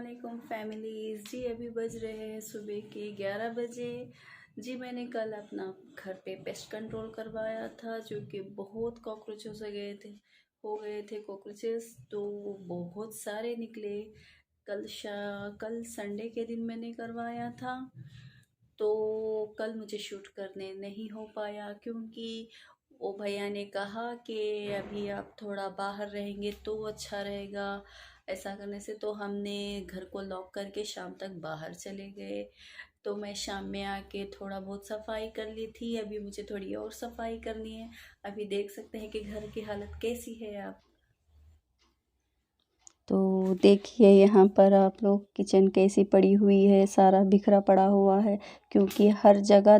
अस्सलाम फैमिलीज़ जी। अभी बज रहे हैं सुबह के 11 बजे। जी मैंने कल अपना घर पे पेस्ट कंट्रोल करवाया था, जो कि बहुत कॉकरोचेस हो गए थे कॉकरोचेस, तो बहुत सारे निकले। कल संडे के दिन मैंने करवाया था, तो कल मुझे शूट करने नहीं हो पाया क्योंकि वो भैया ने कहा कि अभी आप थोड़ा बाहर रहेंगे तो अच्छा रहेगा। ऐसा करने से तो हमने घर को लॉक करके शाम तक बाहर चले गए। तो मैं शाम में आके थोड़ा बहुत सफाई कर ली थी, अभी मुझे थोड़ी और सफाई करनी है। अभी देख सकते हैं कि घर की हालत कैसी है आप। तो देखिए यहाँ पर आप लोग किचन कैसी पड़ी हुई है, सारा बिखरा पड़ा हुआ है क्योंकि हर जगह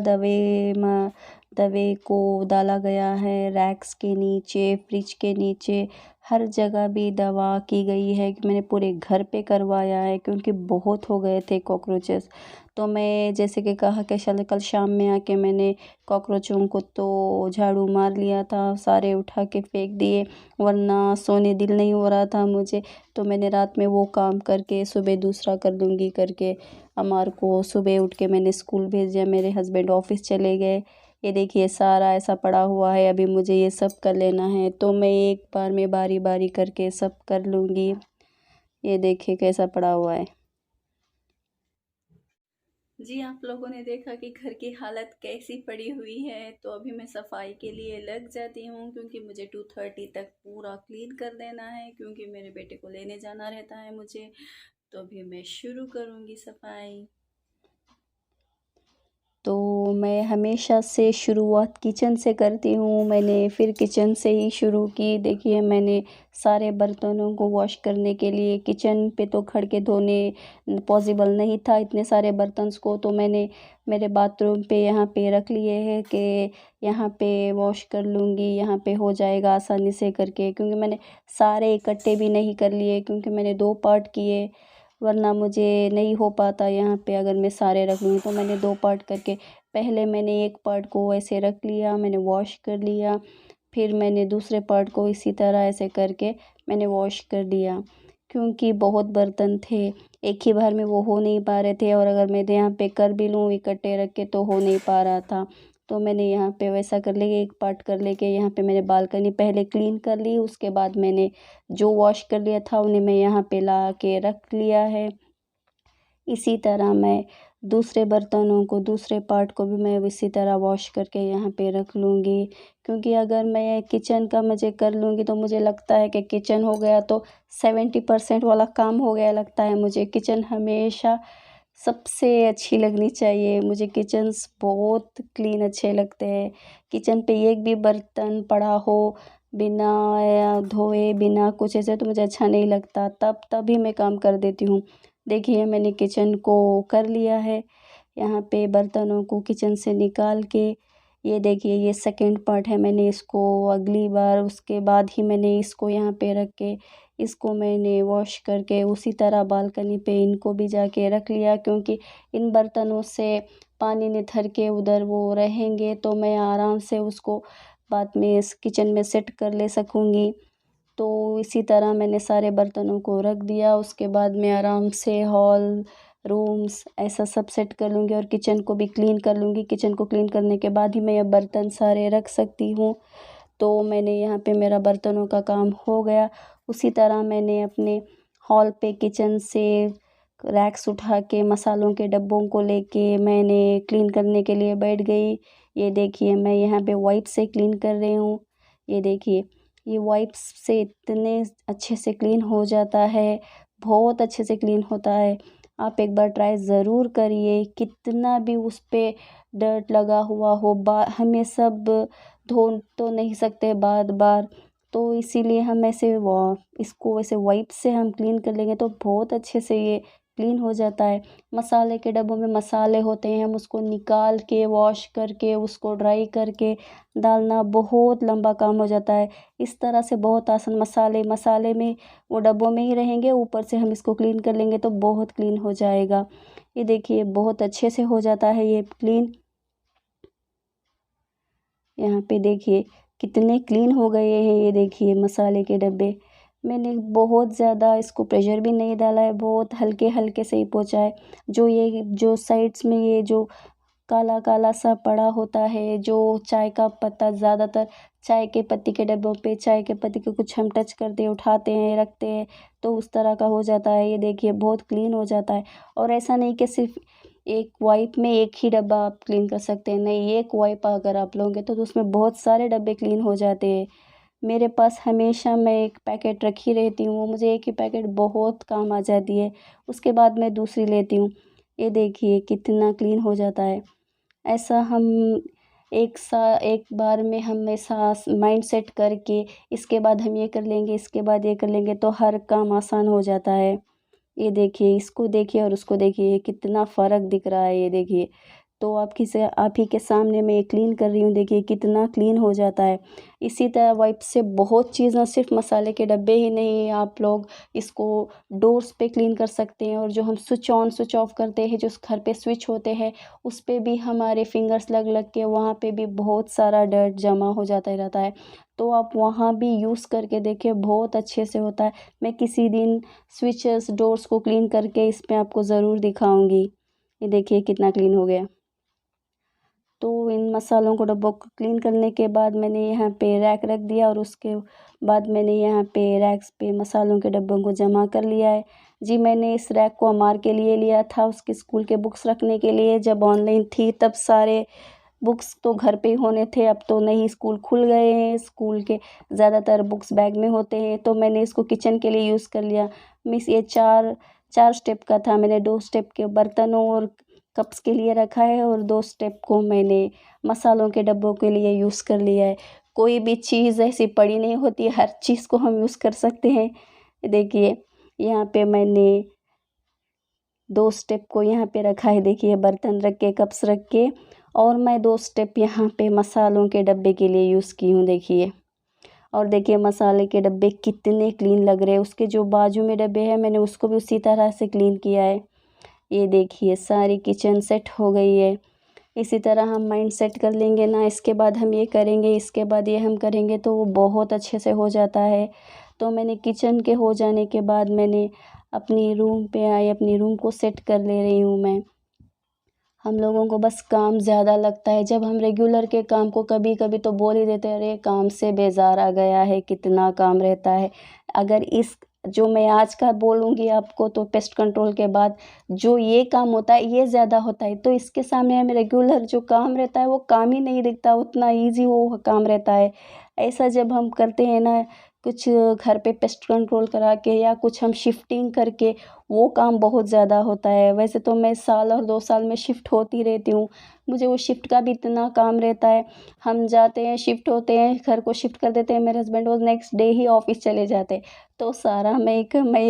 दवे को डाला गया है। रैक्स के नीचे, फ्रिज के नीचे, हर जगह भी दवा की गई है कि मैंने पूरे घर पे करवाया है क्योंकि बहुत हो गए थे कॉकरोचेस। तो मैं जैसे कि कहा कि कल शाम में आके मैंने कॉकरोचों को तो झाड़ू मार लिया था, सारे उठा के फेंक दिए, वरना सोने दिल नहीं हो रहा था मुझे। तो मैंने रात में वो काम करके सुबह दूसरा कर लूँगी करके अमार को सुबह उठ के मैंने स्कूल भेज दिया। मेरे हस्बैंड ऑफिस चले गए। ये देखिए सारा ऐसा पड़ा हुआ है, अभी मुझे ये सब कर लेना है, तो मैं एक बार में बारी बारी करके सब कर लूँगी। ये देखिए कैसा पड़ा हुआ है। जी आप लोगों ने देखा कि घर की हालत कैसी पड़ी हुई है, तो अभी मैं सफाई के लिए लग जाती हूँ क्योंकि मुझे 2:30 तक पूरा क्लीन कर देना है, क्योंकि मेरे बेटे को लेने जाना रहता है मुझे। तो अभी मैं शुरू करूँगी सफाई। तो मैं हमेशा से शुरुआत किचन से करती हूँ, मैंने फिर किचन से ही शुरू की। देखिए मैंने सारे बर्तनों को वॉश करने के लिए किचन पे तो खड़ के धोने पॉसिबल नहीं था इतने सारे बर्तन्स को, तो मैंने मेरे बाथरूम पे यहाँ पे रख लिए हैं कि यहाँ पे वॉश कर लूँगी, यहाँ पे हो जाएगा आसानी से करके, क्योंकि मैंने सारे इकट्ठे भी नहीं कर लिए क्योंकि मैंने 2 पार्ट किए, वरना मुझे नहीं हो पाता यहाँ पे अगर मैं सारे रख लूँगी। तो मैंने 2 पार्ट करके पहले मैंने एक पार्ट को ऐसे रख लिया, मैंने वॉश कर लिया, फिर मैंने दूसरे पार्ट को इसी तरह ऐसे करके मैंने वॉश कर लिया, क्योंकि बहुत बर्तन थे, एक ही बार में वो हो नहीं पा रहे थे, और अगर मैं यहाँ पे कर भी लूँ इकट्ठे रख के तो हो नहीं पा रहा था। तो मैंने यहाँ पे वैसा कर लेके एक पार्ट कर लेके यहाँ पे मैंने बालकनी पहले क्लीन कर ली, उसके बाद मैंने जो वॉश कर लिया था उन्हें मैं यहाँ पे ला के रख लिया है। इसी तरह मैं दूसरे बर्तनों को, दूसरे पार्ट को भी मैं इसी तरह वॉश करके यहाँ पे रख लूँगी, क्योंकि अगर मैं किचन का मुझे कर लूँगी तो मुझे लगता है कि किचन हो गया तो 70% वाला काम हो गया लगता है मुझे। किचन हमेशा सबसे अच्छी लगनी चाहिए, मुझे किचन्स बहुत क्लीन अच्छे लगते हैं। किचन पे एक भी बर्तन पड़ा हो बिना धोए, बिना कुछ ऐसे, तो मुझे अच्छा नहीं लगता, तभी मैं काम कर देती हूँ। देखिए मैंने किचन को कर लिया है, यहाँ पे बर्तनों को किचन से निकाल के, ये देखिए ये सेकंड पार्ट है, मैंने इसको अगली बार उसके बाद ही मैंने इसको यहाँ पे रख के इसको मैंने वॉश करके उसी तरह बालकनी पे इनको भी जाके रख लिया, क्योंकि इन बर्तनों से पानी निथर के उधर वो रहेंगे तो मैं आराम से उसको बाद में इस किचन में सेट कर ले सकूँगी। तो इसी तरह मैंने सारे बर्तनों को रख दिया, उसके बाद मैं आराम से हॉल, रूम्स ऐसा सब सेट कर लूँगी और किचन को भी क्लीन कर लूँगी। किचन को क्लीन करने के बाद ही मैं ये बर्तन सारे रख सकती हूँ। तो मैंने यहाँ पे मेरा बर्तनों का काम हो गया। उसी तरह मैंने अपने हॉल पे किचन से रैक्स उठा के मसालों के डब्बों को लेके मैंने क्लीन करने के लिए बैठ गई। ये देखिए मैं यहाँ पे वाइप से क्लीन कर रही हूँ। ये देखिए ये वाइप्स से इतने अच्छे से क्लीन हो जाता है, बहुत अच्छे से क्लीन होता है। आप एक बार ट्राई ज़रूर करिए, कितना भी उस पे डर्ट लगा हुआ हो, हमें सब धो तो नहीं सकते बार बार, तो इसीलिए हम ऐसे इसको ऐसे वाइप से हम क्लीन कर लेंगे तो बहुत अच्छे से ये क्लीन हो जाता है। मसाले के डब्बों में मसाले होते हैं, हम उसको निकाल के वॉश करके उसको ड्राई करके डालना बहुत लंबा काम हो जाता है। इस तरह से बहुत आसान, मसाले में वो डब्बों में ही रहेंगे, ऊपर से हम इसको क्लीन कर लेंगे तो बहुत क्लीन हो जाएगा। ये देखिए बहुत अच्छे से हो जाता है ये क्लीन। यहाँ पे देखिए कितने क्लीन हो गए हैं, ये देखिए मसाले के डब्बे मैंने बहुत ज़्यादा इसको प्रेशर भी नहीं डाला है, बहुत हल्के हल्के से ही पोंछा है। जो साइड्स में ये जो काला काला सा पड़ा होता है, जो चाय का पत्ता, ज़्यादातर चाय के पत्ती के डब्बों पे चाय के पत्ती को कुछ हम टच करते हैं, उठाते हैं, रखते हैं, तो उस तरह का हो जाता है। ये देखिए बहुत क्लीन हो जाता है। और ऐसा नहीं कि सिर्फ एक वाइप में एक ही डब्बा आप क्लीन कर सकते हैं, नहीं, एक वाइप अगर आप लोगे तो उसमें बहुत सारे डब्बे क्लीन हो जाते हैं। मेरे पास हमेशा मैं एक पैकेट रखी रहती हूँ, मुझे एक ही पैकेट बहुत काम आ जाती है, उसके बाद मैं दूसरी लेती हूँ। ये देखिए कितना क्लीन हो जाता है। ऐसा हम एक बार में हमेशा माइंड सेट करके इसके बाद हम ये कर लेंगे, इसके बाद ये कर लेंगे, तो हर काम आसान हो जाता है। ये देखिए, इसको देखिए और उसको देखिए, कितना फ़र्क दिख रहा है। ये देखिए, तो आप ही के सामने मैं ये क्लीन कर रही हूँ, देखिए कितना क्लीन हो जाता है। इसी तरह वाइप से बहुत चीज़, ना सिर्फ मसाले के डब्बे ही नहीं, आप लोग इसको डोर्स पे क्लीन कर सकते हैं। और जो हम स्विच ऑन स्विच ऑफ करते हैं, जो घर पे स्विच होते हैं, उस पे भी हमारे फिंगर्स लग लग के वहाँ पे भी बहुत सारा डर्ट जमा हो जाता ही रहता है, तो आप वहाँ भी यूज़ करके देखिए, बहुत अच्छे से होता है। मैं किसी दिन स्विचेस डोर्स को क्लीन करके इसमें आपको ज़रूर दिखाऊंगी। ये देखिए कितना क्लीन हो गया। तो इन मसालों को, डब्बों को क्लीन करने के बाद मैंने यहाँ पे रैक रख दिया, और उसके बाद मैंने यहाँ पे रैक्स पे मसालों के डब्बों को जमा कर लिया है। जी, मैंने इस रैक को अमार के लिए लिया था, उसके स्कूल के बुक्स रखने के लिए। जब ऑनलाइन थी तब सारे बुक्स तो घर पे ही होने थे, अब तो नहीं, स्कूल खुल गए हैं, स्कूल के ज़्यादातर बुक्स बैग में होते हैं, तो मैंने इसको किचन के लिए यूज़ कर लिया। मिस ये चार चार स्टेप का था, मैंने 2 स्टेप के बर्तनों और कप्स के लिए रखा है, और 2 स्टेप को मैंने मसालों के डब्बों के लिए यूज़ कर लिया है। कोई भी चीज़ ऐसी पड़ी नहीं होती, हर चीज़ को हम यूज़ कर सकते हैं। देखिए, यहाँ पे मैंने 2 स्टेप को यहाँ पे रखा है, देखिए बर्तन रख के, कप्स रख के, और मैं 2 स्टेप यहाँ पे मसालों के डब्बे के लिए यूज़ की हूँ, देखिए। और देखिए मसाले के डब्बे कितने क्लीन लग रहे हैं। उसके जो बाजू में डब्बे हैं, मैंने उसको भी उसी तरह से क्लीन किया है। ये देखिए सारी किचन सेट हो गई है। इसी तरह हम माइंड सेट कर लेंगे ना, इसके बाद हम ये करेंगे, इसके बाद ये हम करेंगे, तो वो बहुत अच्छे से हो जाता है। तो मैंने किचन के हो जाने के बाद मैंने अपनी रूम पे आई, अपनी रूम को सेट कर ले रही हूँ मैं। हम लोगों को बस काम ज़्यादा लगता है, जब हम रेगुलर के काम को कभी कभी तो बोल ही देते हैं, अरे काम से बेजार आ गया है, कितना काम रहता है। अगर इस जो मैं आज का बोलूँगी आपको, तो पेस्ट कंट्रोल के बाद जो ये काम होता है, ये ज़्यादा होता है, तो इसके सामने हमें रेगुलर जो काम रहता है वो काम ही नहीं दिखता, उतना ईजी वो काम रहता है। ऐसा जब हम करते हैं ना, कुछ घर पे पेस्ट कंट्रोल करा के या कुछ हम शिफ्टिंग करके, वो काम बहुत ज़्यादा होता है। वैसे तो मैं साल और 2 साल में शिफ्ट होती रहती हूँ, मुझे वो शिफ्ट का भी इतना काम रहता है। हम जाते हैं, शिफ्ट होते हैं, घर को शिफ्ट कर देते हैं, मेरे हस्बैंड वो नेक्स्ट डे ही ऑफिस चले जाते हैं, तो सारा मैं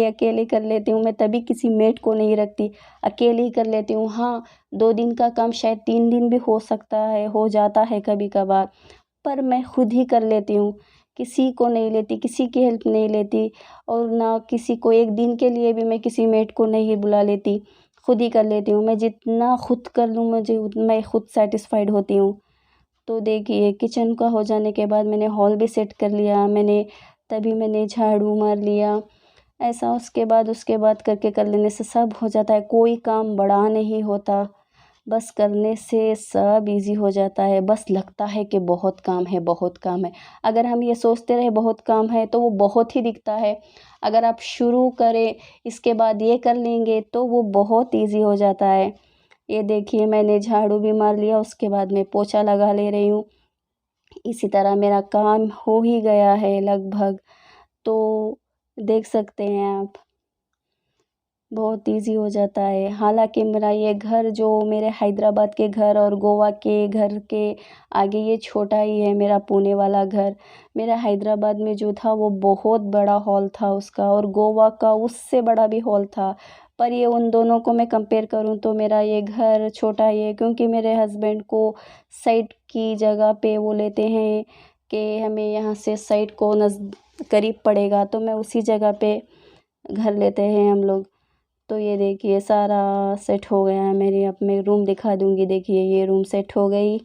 अकेले कर लेती हूँ। मैं तभी किसी मेड को नहीं रखती, अकेले ही कर लेती हूँ। हाँ, 2 दिन का काम शायद 3 दिन भी हो सकता है, हो जाता है कभी कभार, पर मैं खुद ही कर लेती हूँ, किसी को नहीं लेती, किसी की हेल्प नहीं लेती, और ना किसी को, एक दिन के लिए भी मैं किसी मेड को नहीं बुला लेती, खुद ही कर लेती हूँ। मैं जितना खुद कर लूँ, मैं खुद सेटिस्फाइड होती हूँ। तो देखिए किचन का हो जाने के बाद मैंने हॉल भी सेट कर लिया, तभी मैंने झाड़ू मार लिया। ऐसा उसके बाद करके कर लेने से सब हो जाता है, कोई काम बड़ा नहीं होता, बस करने से सब इजी हो जाता है। बस लगता है कि बहुत काम है, बहुत काम है। अगर हम ये सोचते रहे बहुत काम है, तो वो बहुत ही दिखता है। अगर आप शुरू करें, इसके बाद ये कर लेंगे, तो वो बहुत इजी हो जाता है। ये देखिए मैंने झाड़ू भी मार लिया, उसके बाद मैं पोछा लगा ले रही हूँ। इसी तरह मेरा काम हो ही गया है लगभग, तो देख सकते हैं आप, बहुत इजी हो जाता है। हालांकि मेरा ये घर, जो मेरे हैदराबाद के घर और गोवा के घर के आगे, ये छोटा ही है मेरा पुणे वाला घर। मेरा हैदराबाद में जो था वो बहुत बड़ा हॉल था उसका, और गोवा का उससे बड़ा भी हॉल था। पर ये उन दोनों को मैं कंपेयर करूँ तो मेरा ये घर छोटा ही है, क्योंकि मेरे हस्बैंड को साइट की जगह पे वो लेते हैं कि हमें यहाँ से साइट को करीब पड़ेगा, तो मैं उसी जगह पे घर लेते हैं हम लोग। तो ये देखिए सारा सेट हो गया है मेरी, अब मैं रूम दिखा दूँगी। देखिए ये रूम सेट हो गई,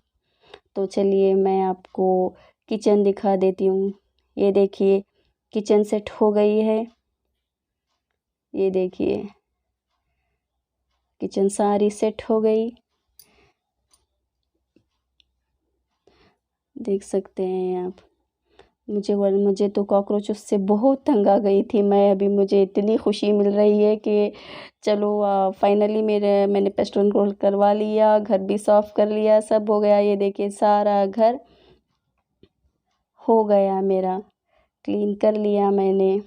तो चलिए मैं आपको किचन दिखा देती हूँ। ये देखिए किचन सेट हो गई है। ये देखिए किचन सारी सेट हो गई, देख सकते हैं आप। मुझे तो कॉकरोच से बहुत तंग आ गई थी मैं। अभी मुझे इतनी खुशी मिल रही है कि चलो फाइनली मैंने पेस्ट कंट्रोल करवा लिया, घर भी साफ़ कर लिया, सब हो गया। ये देखिए सारा घर हो गया मेरा, क्लीन कर लिया मैंने।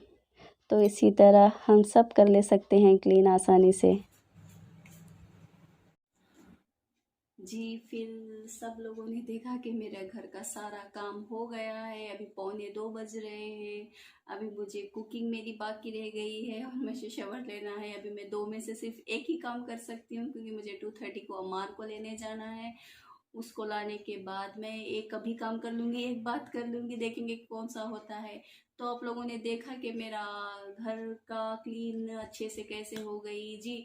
तो इसी तरह हम सब कर ले सकते हैं क्लीन आसानी से। जी फिर सब लोगों ने देखा कि मेरे घर का सारा काम हो गया है। अभी 1:45 बज रहे हैं। अभी मुझे कुकिंग मेरी बाकी रह गई है और मुझे शॉवर लेना है। अभी मैं 2 में से सिर्फ एक ही काम कर सकती हूँ क्योंकि मुझे 2:30 को अम्मार को लेने जाना है। उसको लाने के बाद मैं एक अभी काम कर लूँगी, एक बात कर लूँगी, देखेंगे कौन सा होता है। तो आप लोगों ने देखा कि मेरा घर का क्लीन अच्छे से कैसे हो गई। जी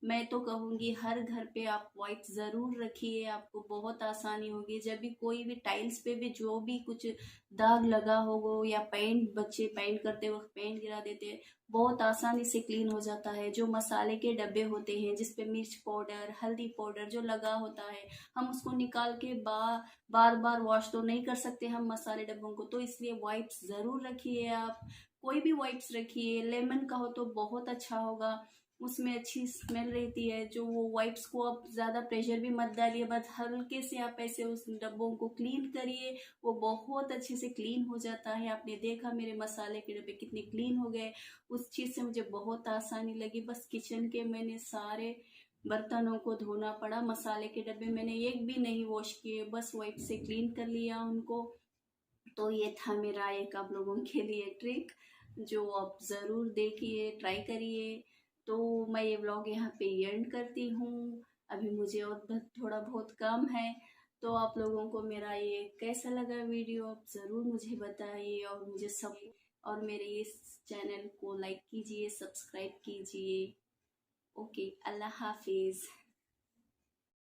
मैं तो कहूँगी हर घर पे आप वाइप ज़रूर रखिए, आपको बहुत आसानी होगी। जब भी कोई भी टाइल्स पे भी जो भी कुछ दाग लगा होगा या पेंट, बच्चे पेंट करते वक्त पेंट गिरा देते हैं, बहुत आसानी से क्लीन हो जाता है। जो मसाले के डब्बे होते हैं जिसपे मिर्च पाउडर, हल्दी पाउडर जो लगा होता है, हम उसको निकाल के बार बार वॉश तो नहीं कर सकते हम मसाले डब्बों को, तो इसलिए वाइप्स ज़रूर रखिए आप। कोई भी वाइप्स रखिए, लेमन का हो तो बहुत अच्छा होगा, उसमें अच्छी स्मेल रहती है। जो वो वाइप्स को आप ज़्यादा प्रेशर भी मत डालिए, बस हल्के से आप ऐसे उस डब्बों को क्लीन करिए, वो बहुत अच्छे से क्लीन हो जाता है। आपने देखा मेरे मसाले के डब्बे कितने क्लीन हो गए, उस चीज़ से मुझे बहुत आसानी लगी। बस किचन के मैंने सारे बर्तनों को धोना पड़ा, मसाले के डब्बे मैंने एक भी नहीं वॉश किए, बस वाइप से क्लीन कर लिया उनको। तो ये था मेरा एक आप लोगों के लिए ट्रिक जो आप ज़रूर देखिए, ट्राई करिए। तो मैं ये व्लॉग यहाँ पे एंड करती हूँ। अभी मुझे और थोड़ा बहुत काम है। तो आप लोगों को मेरा ये कैसा लगा वीडियो आप ज़रूर मुझे बताइए, और मुझे सब और मेरे इस चैनल को लाइक कीजिए, सब्सक्राइब कीजिए। ओके, अल्लाह हाफिज़।